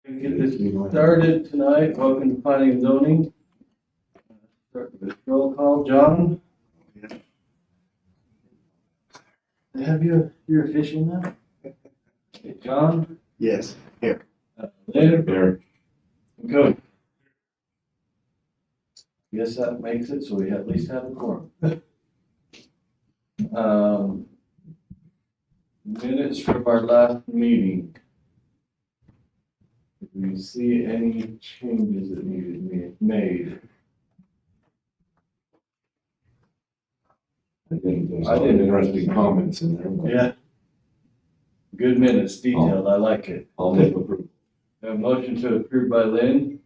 Get this started tonight. Welcome to planning and zoning. Start with the roll call. John? They have you're official now? Okay, John? Yes, here. Lynn? There. Go. Guess that makes it so we at least have a quorum. Minutes from our last meeting. Did we see any changes that needed to be made? I think there's I some didn't. interesting comments in there. but Yeah. Good minutes, detailed, I like it. I'll make approve. A motion to approve by Lynn,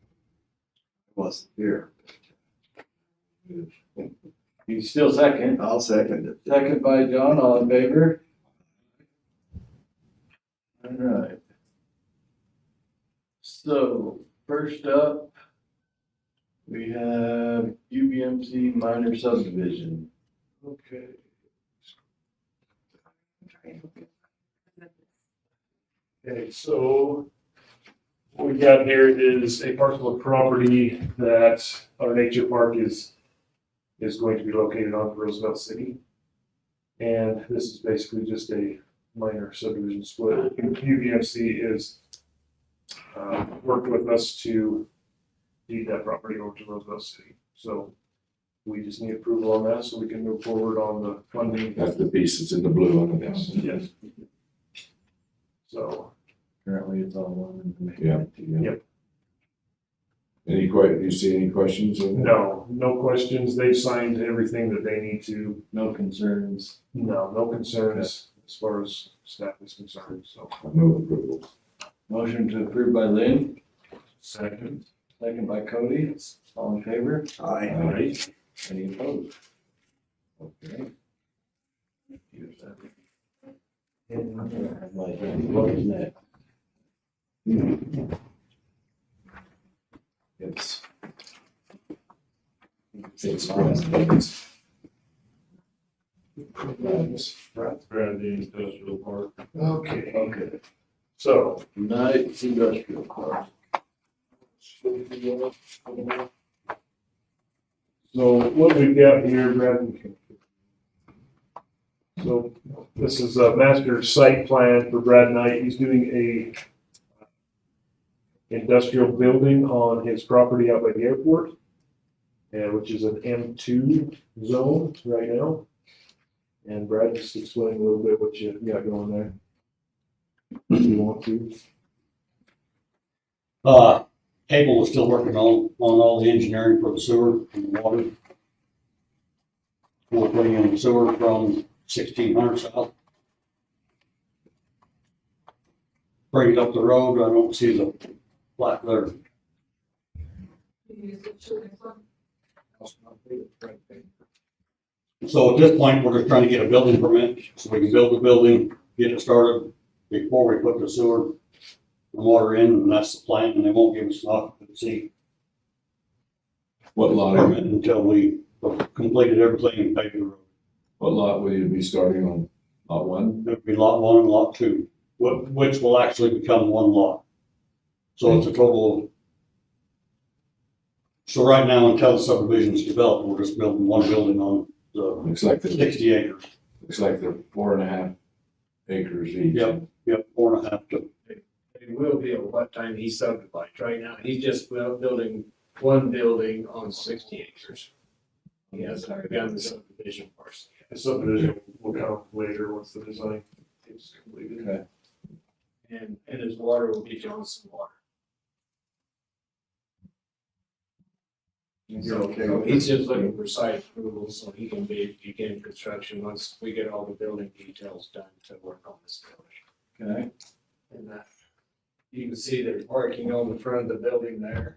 Wasn't here. you still second. I'll second it. Second by John, all in favor? All right. So, first up, we have UBMC minor subdivision. Okay. Okay, so what we got here is a parcel of property that our nature park is going to be located on Roosevelt City. And this is basically just a minor subdivision split. UBMC is worked with us to deed that property over to Roosevelt City. So we just need approval on that so we can move forward on the funding. That's the piece that's in the blue on the Yes, best. yes. So, Currently, it's all one. Yeah. Yep. Do you see any questions? on that? no questions. They've signed everything that they need to. No concerns. No concerns as far as staff is concerned, so. I move approval. Motion to approve by Lynn, Second. second by Cody, all in favor? Aye. Alright. Any opposed? Okay. Here's that. Like, what is next? It's Brad's. Bradley Industrial Park. Okay, Okay, so. night industrial park. So what we've got here, Bradley. So this is a master site plan for Brad Knight. He's doing a industrial building on his property out by the airport, which is an M2 zone right now. And Brad, just explain a little bit what you got going there. If you want to. Cable is still working on all the engineering for the sewer and the water. We're putting in the sewer from 1600 south. Bring it up the road, I don't see the flat there. So at this point, we're just trying to get a building permit, so we can build the building, get it started before we put the sewer and water in, and that's the plan, and they won't give us an occupancy What lot, permit until we completed everything and paved the road. what lot will you be starting on? Lot one? There'd be lot one and lot two, which will actually become one lot. So it's a total of, so right now, until the subdivision's developed, we're just building one building on the Looks like 60 acres. Looks like they're 4.5 acres each. Yep, 4.5 to, It will be at what time he subdivides. Right now, he's just building one building on 60 acres. He has begun the subdivision parcel. The subdivision will come later once the design is completed. Okay. And his water will be Johnson Water. You're okay So with he's just looking for site approval so he can begin construction once we get all the building details done to work on this building. Okay, And that, you can see they're parking on the front of the building there.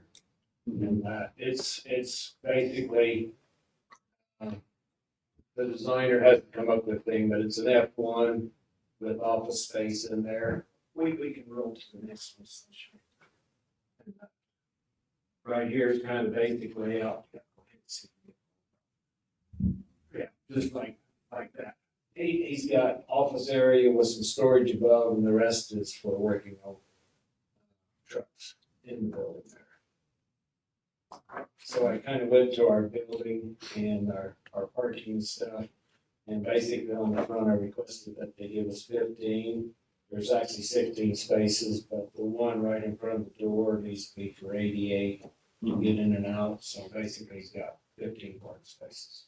And it's basically, the designer hasn't come up with a thing, but it's an F1 with office space in there. We can roll to the next one. Right here is kind of basically out. Yeah, just like that. He's got office area with some storage above and the rest is for working on trucks in the building there. So I kind of went to our building and our parking stuff. And basically on the front, I requested that they give us 15. There's actually 16 spaces, but the one right in front of the door needs to be for 88 to get in and out. So basically he's got 15 parking spaces.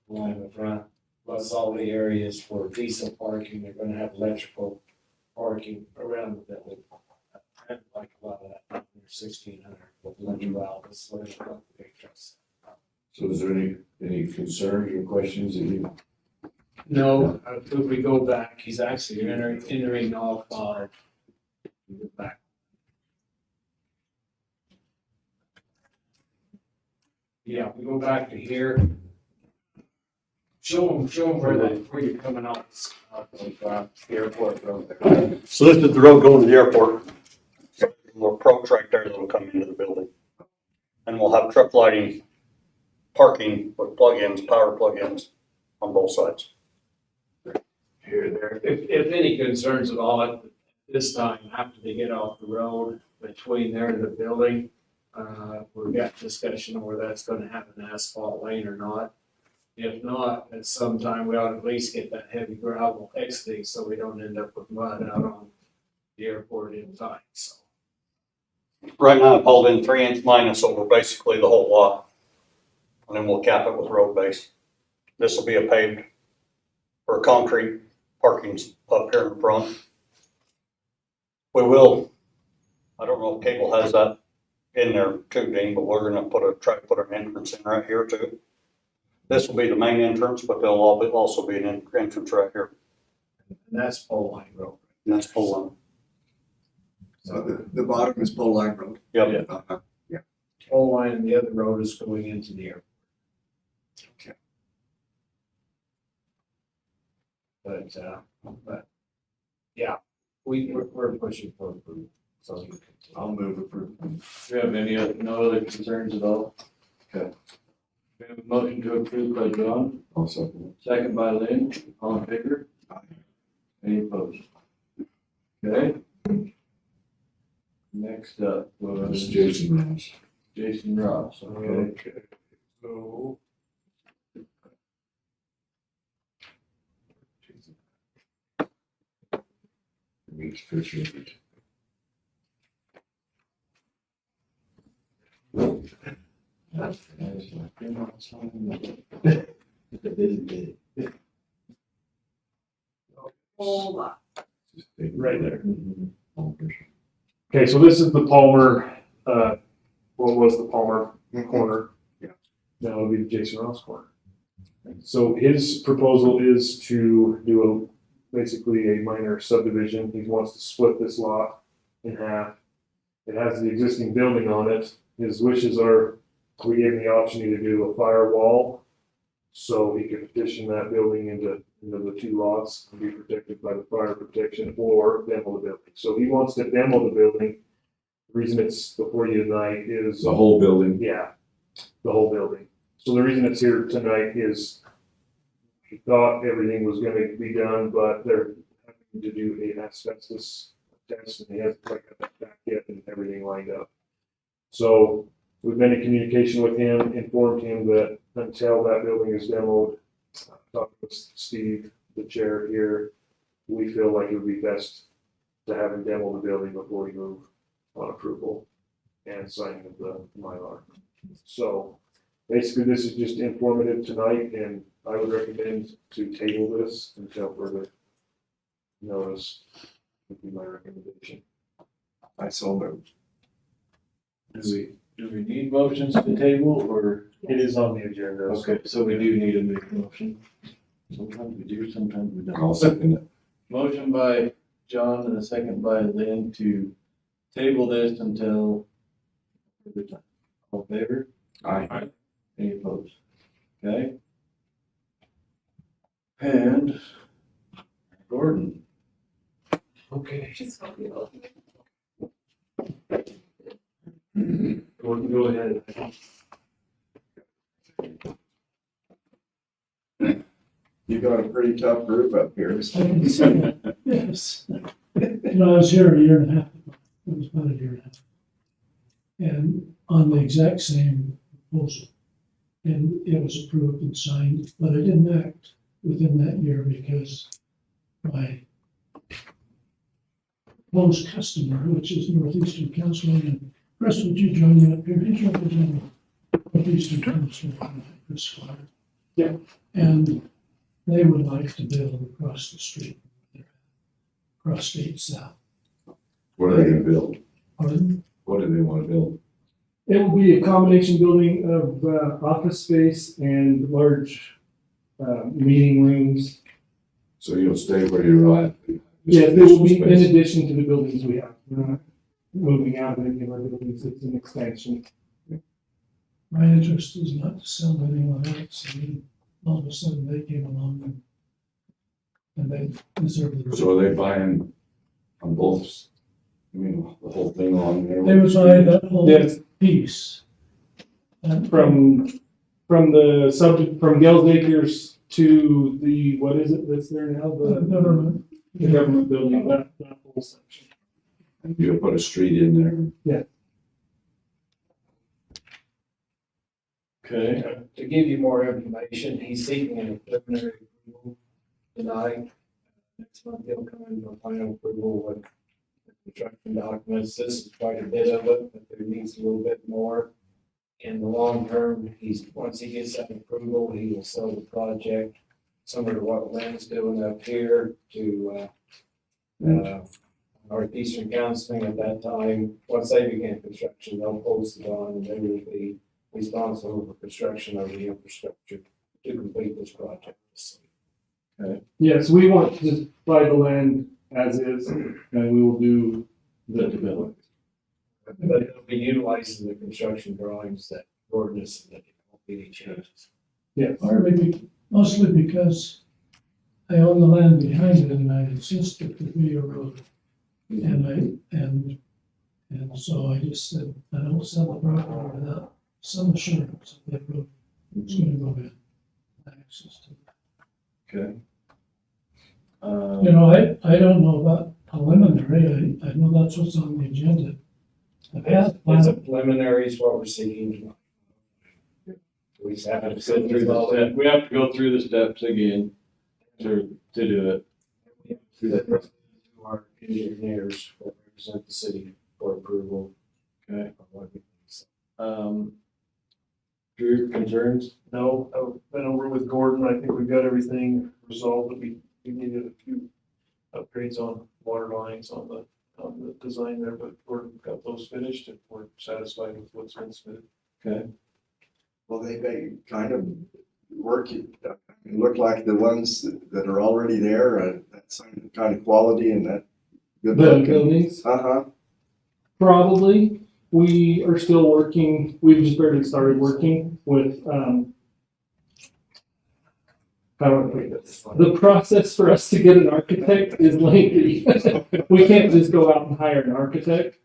The one in the front, plus all the areas for diesel parking. They're gonna have electrical parking around the building. I like a lot of that, there's 1,600 with electrical outlets, so there's a lot of big trucks. So is there any concerns or questions that you? No, if we go back, he's actually entering all five. Go back. Yeah, we go back to here. Show them where you're coming out of the airport road there. So this is the road going to the airport. Little approach right there that'll come into the building. And we'll have truck lighting, parking with plug-ins, power plug-ins on both sides. Here, there. If any concerns at all at this time, after they get off the road between there and the building, we've got discussion on whether that's gonna have an asphalt lane or not. If not, at some time, we ought to at least get that heavy gravel exiting so we don't end up with mud out on the airport in time, so. Right now, I pulled in 3-inch minus over basically the whole lot. And then we'll cap it with road base. This will be a paved or concrete parking up here in front. We will, I don't know if cable has that in there too, Dean, but we're gonna try to put an entrance in right here too. This will be the main entrance, but there'll also be an entrance right here. And that's pole line road. And that's pull line. So the bottom is Pole Line Road. Yep. Uh-huh. Pole line and the other road is going into the airport. Okay. But, yeah, we're pushing for approval, so you can. I'll move approval. Do you have no other concerns at all? Okay. We have a motion to approve by John, Also. second by Lynn, all in favor? Any opposed? Okay. Next up was Jason Ross. Jason Ross, okay. Okay, so. Meets picture. Right there. Okay, so this is the Palmer, what was the Palmer corner? Yeah. Now it'll be the Jason Ross corner. So his proposal is to do basically a minor subdivision. He wants to split this lot in half. It has the existing building on it. His wishes are, we gave him the option to do a firewall, so he could petition that building into the two lots and be protected by the fire protection, or demo the building. So he wants to demo the building. The reason it's before you tonight is, The whole building. yeah, the whole building. So the reason it's here tonight is he thought everything was gonna be done, but they're having to do an asbestos test, and he hasn't quite got that back yet and everything lined up. So we've been in communication with him, informed him that until that building is demoed, talked with Steve, the chair here, we feel like it would be best to have him demo the building before we move on approval and signing of the Mylar. So basically, this is just informative tonight, and I would recommend to table this until further notice, would be my recommendation. I so moved. Do we need motions to table, or? It is on the agenda. so- Okay, so we do need to make a motion. Sometimes we do, sometimes we I'll don't. second it. Motion by John and a second by Lynn to table this until further time. All in favor? Aye. Any opposed? Okay. And Gordon. Okay. Gordon, Go ahead. You got a pretty tough group up here. Yes. I was here a year and a half ago. it was about a year and a half. And on the exact same proposal. And it was approved and signed, but I didn't act within that year because my close customer, which is Northeastern Counseling, and Chris, would you join me up here? He's representing Northeastern Counseling, Chris Clark. Yeah. And they would like to build across the street, across State South. What are they gonna build? Pardon? What do they wanna build? It will be a combination building of office space and large meeting rooms. So you'll stay where you're at? Yeah, they will be in Space. addition to the buildings we have. We're not moving out of any of our buildings, it's an expansion. My interest is not to sell to anyone else, and then all of a sudden they came along and they deserve the. So are they buying on both, I mean, the whole thing on there? They would buy that whole Yes, piece. And from the subject, from Gales Acres to the, what is it that's there now? the government. The government building, that whole section. And you'll put a street in there? Okay, To give you more information, he's seeking a preliminary approval tonight. Next month, he'll come in for final approval with the construction documents. This is quite a bit of it, but there needs a little bit more. In the long term, once he gets that approval, he will sell the project, similar to what Lynn's doing up here to, Northeastern Counseling at that time. Once they begin construction, they'll post the bond and they will be responsible for construction of the infrastructure to complete this project. Yes, we want to just buy the land as is, and we will do the development. But it'll be utilizing the construction drawings that Gordon has submitted. Won't be any changes. Yes, Mostly because I own the land behind it and I insist that there be a road. And so I just said, I don't sell the property without some assurance that the road is gonna go in. Access to it. okay. You know, I don't know about preliminary, I know that's what's on the agenda. I've had, It's a preliminary is what we're seeking. We just haven't. Go through the step- We have to go through the steps again to do it. To our engineers that represent the city for approval. Okay. of what we think. So, Drew, concerns? no, I've been over with Gordon, I think we've got everything resolved, but we needed a few upgrades on water lines on the design there, but Gordon got those finished and we're satisfied with what's been submitted. Okay. Well, they kind of look like the ones that are already there, that same kind of quality and that good The looking. buildings, Uh-huh. probably, we are still working, we've just barely started working with, how do I put this? The process for us to get an architect is lengthy. We can't just go out and hire an architect.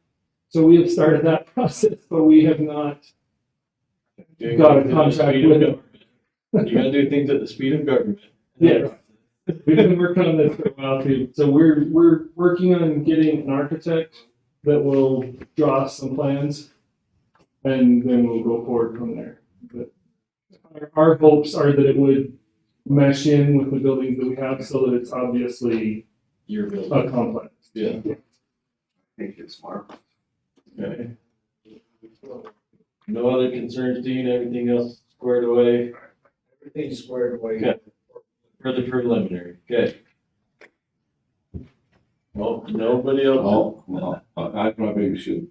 So we have started that process, but we have not got a contract with them. You gotta do things at the speed of government. Yes. We've been working on this for a while too. So we're working on getting an architect that will draw us some plans. And then we'll go forward from there. But our hopes are that it would mesh in with the buildings that we have so that it's obviously Your a building. complex. Yeah. I think it's smart. Okay. No other concerns, Dean? Everything else squared away Everything's squared away. Okay. for the preliminary? Okay. Well, nobody else? Oh, well, I probably should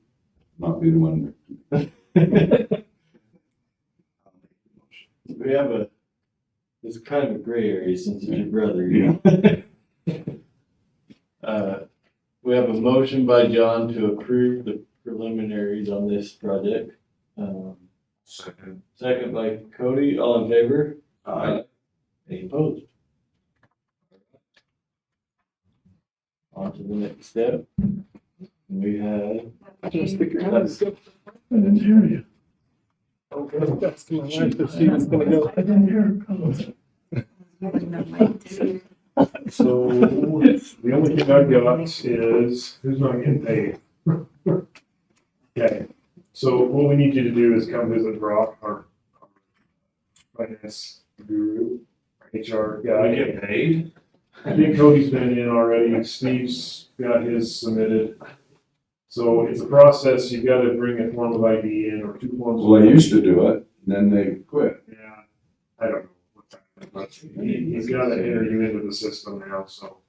not be the one. We have it's kind of a gray area since it's your brother, you know? We have a motion by John to approve the preliminaries on this project. Second by Cody, all in favor? Any opposed? On to the next step. We have. I didn't hear you. Okay, that's to my wife, if she was gonna go. I didn't hear her. So the only thing I've got is who's not getting paid. Okay, so what we need you to do is come visit Brock, our finance guru, our HR We guy. get paid? I think Cody's been in already, Steve's got his submitted. So it's a process, you gotta bring a form of ID in or 2 forms. Well, they used to do it, then they quit. Yeah, I don't know what time, but he's gotta enter you into the system now, so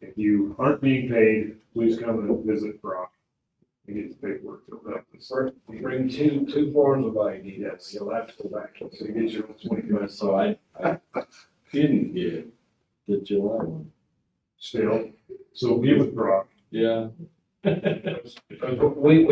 if you aren't being paid, please come and visit Brock. And get the paperwork filled out. First, bring two forms of ID. Yes. You'll have to go back. So you get your 25 So I didn't get the July one. still, so get with Brock. Yeah. We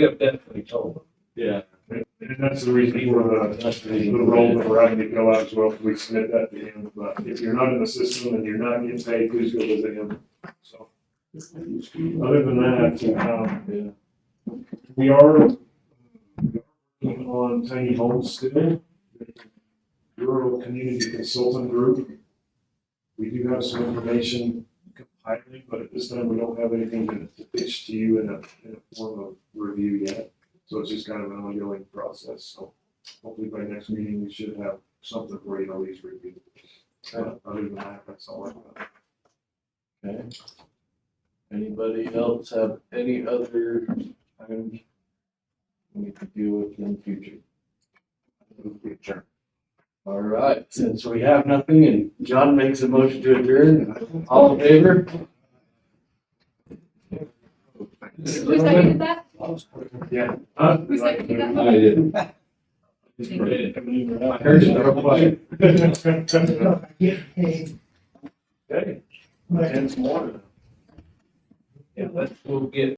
have definitely told them. Yeah. And that's the reason for the role that we're having to fill out as well, we submit that to him, but if you're not in the system and you're not getting paid, please go visit him, so. Other than that, we are working on tiny homes still. Rural Community Consultant Group. We do have some information compiling, but at this time, we don't have anything to pitch to you in a form of review yet. So it's just kind of an ongoing process, so hopefully by next meeting, we should have something for you to at least review. Other than that, that's all I've got. Okay. Anybody else have any other items we need to deal with in the future? All right, since we have nothing and John makes a motion to adjourn, all in favor? Who seconded that? Yeah. Who seconded that? I didn't. I heard it real quiet. Okay. Ten's more. Yeah, we'll get